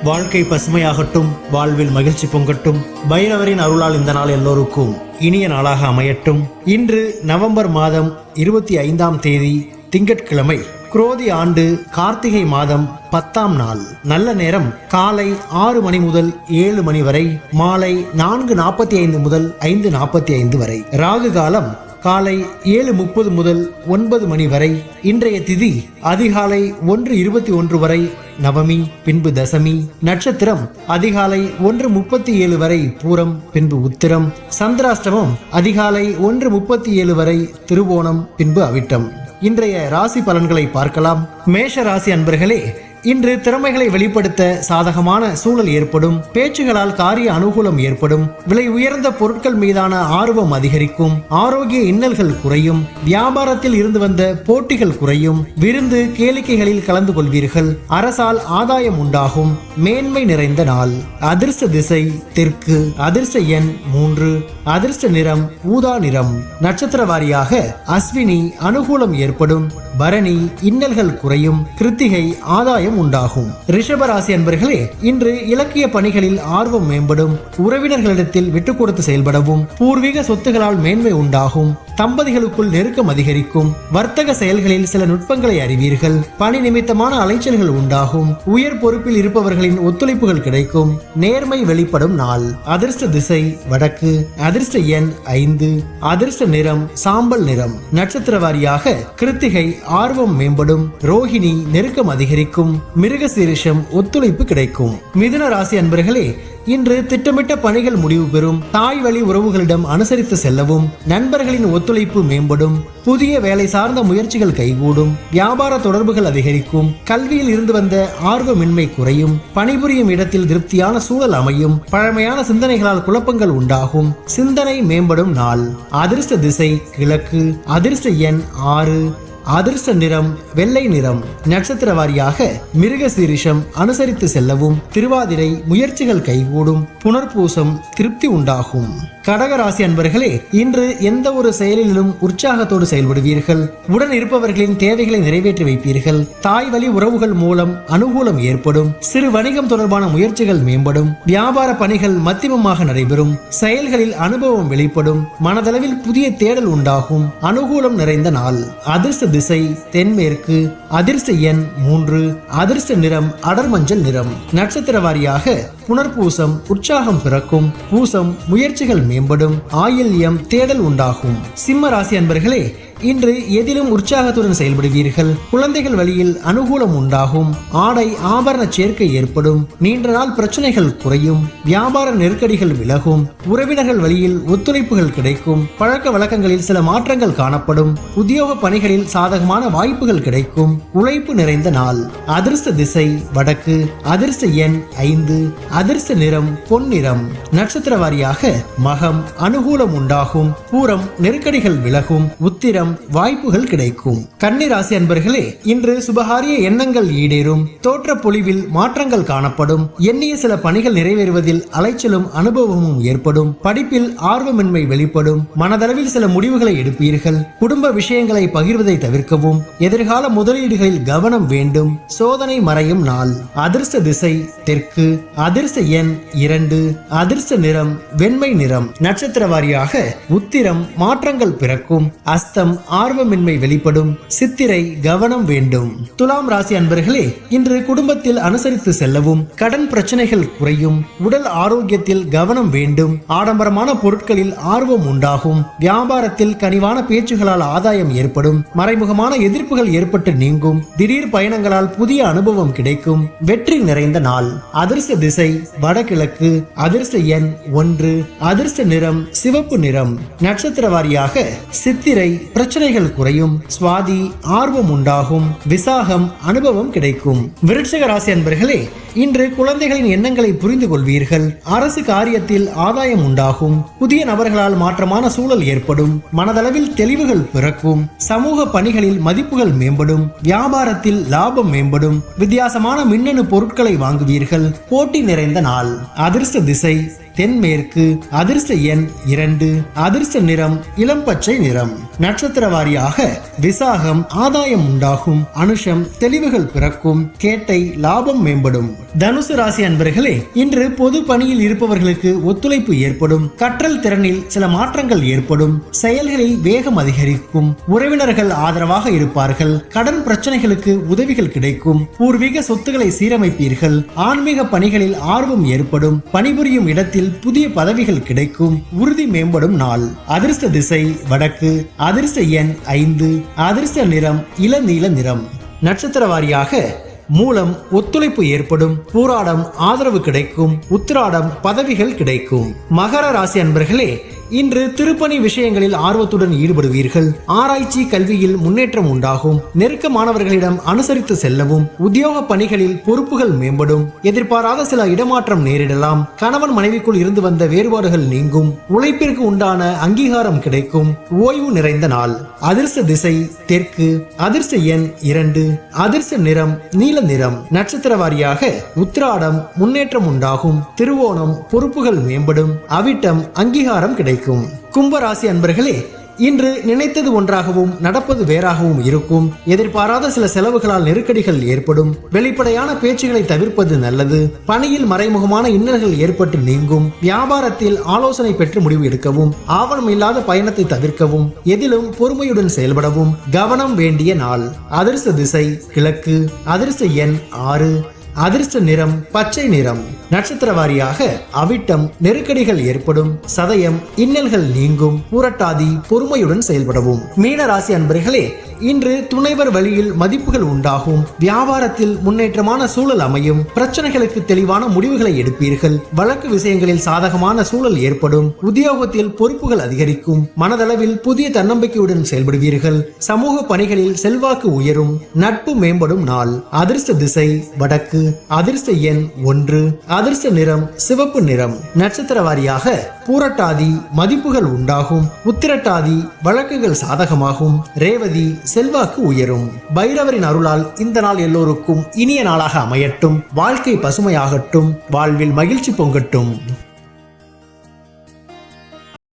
வாழ்க்கை பசுமையாகட்டும், வாழ்வில் மகிழ்ச்சி பொங்கட்டும். பைரவரின் அருளால் இந்த நாள் எல்லோருக்கும் இனிய நாளாக அமையட்டும். இன்று நவம்பர் மாதம் 25ஆம் தேதி திங்கட்கிழமை, குரோதி ஆண்டு கார்த்திகை மாதம் 10ஆம் நாள். நல்ல நேரம் காலை 6 மணி முதல் 7 மணி வரை, மாலை 4:45 முதல் 5:45 வரை. ராகு காலம் காலை 7:30 முதல் 9 மணி வரை. இன்றைய திதி அதிகாலை 1:21 வரை நவமி, பின்பு தசமி. நட்சத்திரம் அதிகாலை 1:37 வரை பூரம், பின்பு உத்திரம். சந்திராஷ்டமம் அதிகாலை 1:37 வரை திருவோணம், பின்பு அவிட்டம். இன்றைய ராசி பலன்களை பார்க்கலாம். மேஷ ராசி அன்பர்களே, இன்று திறமைகளை வெளிப்படுத்த சாதகமான சூழல் ஏற்படும். பேச்சுகளால் காரிய அனுகூலம் ஏற்படும். விலை உயர்ந்த பொருட்கள் மீதான ஆர்வம் அதிகரிக்கும். ஆரோக்கிய இன்னல்கள் குறையும். வியாபாரத்தில் இருந்து வந்த போட்டிகள் குறையும். விருந்து கேளிக்கைகளில் கலந்து கொள்வீர்கள். அரசால் ஆதாயம் உண்டாகும். மேன்மை நிறைந்த நாள். அதிர்ஷ்ட திசை தெற்கு. அதிர்ஷ்ட எண் 3. அதிர்ஷ்ட நிறம் ஊதா நிறம். நட்சத்திர வாரியாக அஸ்வினி அனுகூலம் ஏற்படும். பரணி இன்னல்கள் குறையும். கிருத்திகை ஆதாயம் உண்டாகும். ரிஷபராசி அன்பர்களே, இன்று இலக்கிய பணிகளில் ஆர்வம் மேம்படும். உறவினர்களிடத்தில் விட்டு கொடுத்து செயல்படவும். பூர்வீக சொத்துகளால் மேன்மை உண்டாகும். தம்பதிகளுக்குள் நெருக்கம் அதிகரிக்கும். வர்த்தக செயல்களில் சில நுட்பங்களை அறிவீர்கள். பணி நிமித்தமான அலைச்சல்கள் உண்டாகும். உயர் பொறுப்பில் இருப்பவர்களின் ஒத்துழைப்புகள் கிடைக்கும். நேர்மை வெளிப்படும் நாள். அதிர்ஷ்ட திசை வடக்கு. அதிர்ஷ்ட எண் 5. அதிர்ஷ்ட நிறம் சாம்பல் நிறம். நட்சத்திர வாரியாக கிருத்திகை ஆர்வம் மேம்படும். ரோஹிணி நெருக்கம் அதிகரிக்கும். மிருகசீரிஷம் ஒத்துழைப்பு கிடைக்கும். மிதுன ராசி அன்பர்களே, இன்று திட்டமிட்ட பணிகள் முடிவு பெறும். தாய் வழி உறவுகளிடம் அனுசரித்து செல்லவும். நண்பர்களின் ஒத்துழைப்பு மேம்படும். புதிய வேலை சார்ந்த முயற்சிகள் கைகூடும். வியாபார தொடர்புகள் அதிகரிக்கும். கல்வியில் இருந்து வந்த ஆர்வமின்மை குறையும். பணிபுரியும் இடத்தில் திருப்தியான சூழல் அமையும். பழமையான சிந்தனைகளால் குழப்பங்கள் உண்டாகும். சிந்தனை மேம்படும் நாள். அதிர்ஷ்ட திசை கிழக்கு. அதிர்ஷ்ட எண் 6. அதிர்ஷ்ட நிறம் வெள்ளை நிறம். நட்சத்திர வாரியாக மிருகசீரிஷம் அனுசரித்து செல்லவும். திருவாதிரை முயற்சிகள் கைகூடும். புனர்பூசம் திருப்தி உண்டாகும். கடகராசி அன்பர்களே, இன்று எந்த ஒரு செயலிலும் உற்சாகத்தோடு செயல்படுவீர்கள். உடன் இருப்பவர்களின் தேவைகளை நிறைவேற்றி வைப்பீர்கள். தாய் வழி உறவுகள் மூலம் அனுகூலம் ஏற்படும். சிறு வணிகம் தொடர்பான முயற்சிகள் மேம்படும். வியாபார பணிகள் மத்தியமமாக நடைபெறும். செயல்களில் அனுபவம் வெளிப்படும். மனதளவில் புதிய தேடல் உண்டாகும். அனுகூலம் நிறைந்த நாள். அதிர்ஷ்ட திசை தென்மேற்கு. அதிர்ஷ்ட எண் 3. அதிர்ஷ்ட நிறம் அடர் மஞ்சள் நிறம். நட்சத்திர வாரியாக புனர்பூசம் உற்சாகம் பிறக்கும். பூசம் முயற்சிகள் மேம்படும். ஆயில்யம் தேடல் உண்டாகும். சிம்ம ராசி அன்பர்களே, இன்று எதிலும் உற்சாகத்துடன் செயல்படுவீர்கள். குழந்தைகள் வழியில் அனுகூலம் உண்டாகும். ஆடை ஆபரண சேர்க்கை ஏற்படும். நீண்ட நாள் பிரச்சனைகள் குறையும். வியாபார நெருக்கடிகள் விலகும். உறவினர்கள் வழியில் ஒத்துழைப்புகள் கிடைக்கும். பழக்க வழக்கங்களில் சில மாற்றங்கள் காணப்படும். உத்தியோக பணிகளில் சாதகமான வாய்ப்புகள் கிடைக்கும். உழைப்பு நிறைந்த நாள். அதிர்ஷ்ட திசை வடக்கு. அதிர்ஷ்ட எண் 5. அதிர்ஷ்ட நிறம் பொன்னிறம். நட்சத்திர வாரியாக மகம் அனுகூலம் உண்டாகும். பூரம் நெருக்கடிகள் விலகும். உத்திரம் வாய்ப்புகள் கிடைக்கும். கன்னி ராசி அன்பர்களே, இன்று சுபகாரிய எண்ணங்கள் ஈடேறும். தோற்ற பொலிவில் மாற்றங்கள் காணப்படும். எண்ணிய சில பணிகள் நிறைவேறுவதில் அலைச்சலும் அனுபவமும் ஏற்படும். படிப்பில் ஆர்வமின்மை வெளிப்படும். மனதளவில் சில முடிவுகளை எடுப்பீர்கள். குடும்ப விஷயங்களை பகிர்வதை தவிர்க்கவும். எதிர்கால முதலீடுகளில் கவனம் வேண்டும். சோதனை மறையும் நாள். அதிர்ஷ்ட திசை தெற்கு. அதிர்ஷ்ட எண் 2. அதிர்ஷ்ட நிறம் வெண்மை நிறம். நட்சத்திர வாரியாக உத்திரம் மாற்றங்கள் பிறக்கும். அஸ்தம் ஆர்வமின்மை வெளிப்படும். சித்திரை கவனம் வேண்டும். துலாம் ராசி அன்பர்களே, இன்று குடும்பத்தில் அனுசரித்து செல்லவும். கடன் பிரச்சனைகள் குறையும். உடல் ஆரோக்கியத்தில் கவனம் வேண்டும். ஆடம்பரமான பொருட்களில் ஆர்வம் உண்டாகும். வியாபாரத்தில் கனிவான பேச்சுகளால் ஆதாயம் ஏற்படும். மறைமுகமான எதிர்ப்புகள் ஏற்பட்டு நீங்கும். திடீர் பயணங்களால் புதிய அனுபவம் கிடைக்கும். வெற்றி நிறைந்த நாள். அதிர்ஷ்ட திசை வடகிழக்கு. அதிர்ஷ்ட எண் 1. அதிர்ஷ்ட நிறம் சிவப்பு நிறம். நட்சத்திர வாரியாக சித்திரை பிரச்சனைகள் குறையும். சுவாதி ஆர்வம் உண்டாகும். விசாகம் அனுபவம் கிடைக்கும். விருட்சிக ராசி அன்பர்களே, இன்று குழந்தைகளின் எண்ணங்களை புரிந்து கொள்வீர்கள். அரசு காரியத்தில் ஆதாயம் உண்டாகும். புதிய நபர்களால் மாற்றமான சூழல் ஏற்படும். மனதளவில் தெளிவுகள் பிறக்கும். சமூக பணிகளில் மதிப்புகள் மேம்படும். வியாபாரத்தில் லாபம் மேம்படும். வித்தியாசமான மின்னணு பொருட்களை வாங்குவீர்கள். போட்டி நிறைந்த நாள். அதிர்ஷ்ட திசை தென்மேற்கு. அதிர்ஷ்ட எண் 2. அதிர்ஷ்ட நிறம் இளம் பச்சை நிறம். நட்சத்திர நட்சத்திர வாரியாக விசாகம் ஆதாயம் உண்டாகும், அனுஷம் தெளிவுகள் பிறக்கும், கேட்டை லாபம் மேம்படும். தனுசு ராசி அன்பர்களே, இன்று பொது பணியில் இருப்பவர்களுக்கு ஒத்துழைப்பு ஏற்படும். கற்றல் திறனில் சில மாற்றங்கள் ஏற்படும். செயல்களில் வேகம் அதிகரிக்கும். உறவினர்கள் ஆதரவாக இருப்பார்கள். கடன் பிரச்சனைகளுக்கு உதவிகள் கிடைக்கும். பூர்வீக சொத்துக்களை சீரமைப்பீர்கள். ஆன்மீக பணிகளில் ஆர்வம் ஏற்படும். பணிபுரியும் இடத்தில் புதிய பதவிகள் கிடைக்கும். உறுதி மேம்படும் நாள். அதிர்ஷ்ட திசை வடக்கு. அதிர்ஷ்ட எண் 5. அதிர்ஷ்ட நிறம் இளநீல நிறம். நட்சத்திர வாரியாக மூலம் ஒத்துழைப்பு ஏற்படும். பூராடம் ஆதரவு கிடைக்கும். உத்திராடம் பதவிகள் கிடைக்கும். மகர ராசி அன்பர்களே, இன்று திருப்பணி விஷயங்களில் ஆர்வத்துடன் ஈடுபடுவீர்கள். ஆராய்ச்சி கல்வியில் முன்னேற்றம் உண்டாகும். நெருக்கமானவர்களிடம் அனுசரித்து செல்லவும். உத்தியோக பணிகளில் பொறுப்புகள் மேம்படும். எதிர்பாராத சில இடமாற்றம் நேரிடலாம். கணவன் மனைவிக்குள் இருந்து வந்த வேறுபாடுகள் நீங்கும். உழைப்பிற்கு உண்டான அங்கீகாரம் கிடைக்கும். ஓய்வு நிறைந்த நாள். அதிர்ஷ்ட திசை தெற்கு. அதிர்ஷ்ட எண் 2. அதிர்ஷ்ட நிறம் நீல நிறம். நட்சத்திர வாரியாக உத்திராடம் முன்னேற்றம் உண்டாகும். திருவோணம் பொறுப்புகள் மேம்படும். அவிட்டம் அங்கீகாரம் கிடைக்கும். கும்பராசி அன்பர்களே, இன்று நினைத்தது ஒன்றாகவும் நடப்பது வேறாகவும் இருக்கும். எதிர்பாராத சில செலவுகளால் நெருக்கடிகள் ஏற்படும். வெளிப்படையான பேச்சுகளை தவிர்ப்பது நல்லது. பணியில் மறைமுகமான இன்னல்கள் ஏற்பட்டு நீங்கும். வியாபாரத்தில் ஆலோசனை பெற்று முடிவு எடுக்கவும். ஆவணம் இல்லாத பயணத்தை தவிர்க்கவும். எதிலும் பொறுமையுடன் செயல்படவும் கவனம் வேண்டிய நாள். அதிர்ஷ்ட திசை கிழக்கு. அதிர்ஷ்ட எண் 6. அதிர்ஷ்ட நிறம் பச்சை நிறம். நட்சத்திர வாரியாக அவிட்டம் நெருக்கடிகள் ஏற்படும். சதயம் இன்னல்கள் நீங்கும். புரட்டாதி பொறுமையுடன் செயல்படவும். மீன ராசி அன்பர்களே, இன்று துணைவர் வழியில் மதிப்புகள் உண்டாகும். வியாபாரத்தில் முன்னேற்றமான சூழல் அமையும். பிரச்சனைகளுக்கு தெளிவான முடிவுகளை எடுப்பீர்கள். வழக்கு விஷயங்களில் சாதகமான சூழல் ஏற்படும். உத்தியோகத்தில் பொறுப்புகள் அதிகரிக்கும். மனதளவில் புதிய தன்னம்பிக்கையுடன் செயல்படுவீர்கள். சமூக பணிகளில் செல்வாக்கு உயரும். நட்பு மேம்படும் நாள். அதிர்ஷ்ட திசை வடக்கு. அதிர்ஷ்ட எண் 1. அதிர்ஷ்ட நிறம் சிவப்பு நிறம். நட்சத்திர வாரியாக பூரட்டாதி மதிப்புகள் உண்டாகும். உத்திரட்டாதி வழக்குகள் சாதகமாகும். ரேவதி செல்வாக்கு உயரும். பைரவரின் அருளால் இந்த நாள் எல்லோருக்கும் இனிய நாளாக அமையட்டும். வாழ்க்கை பசுமையாகட்டும். வாழ்வில் மகிழ்ச்சி பொங்கட்டும்.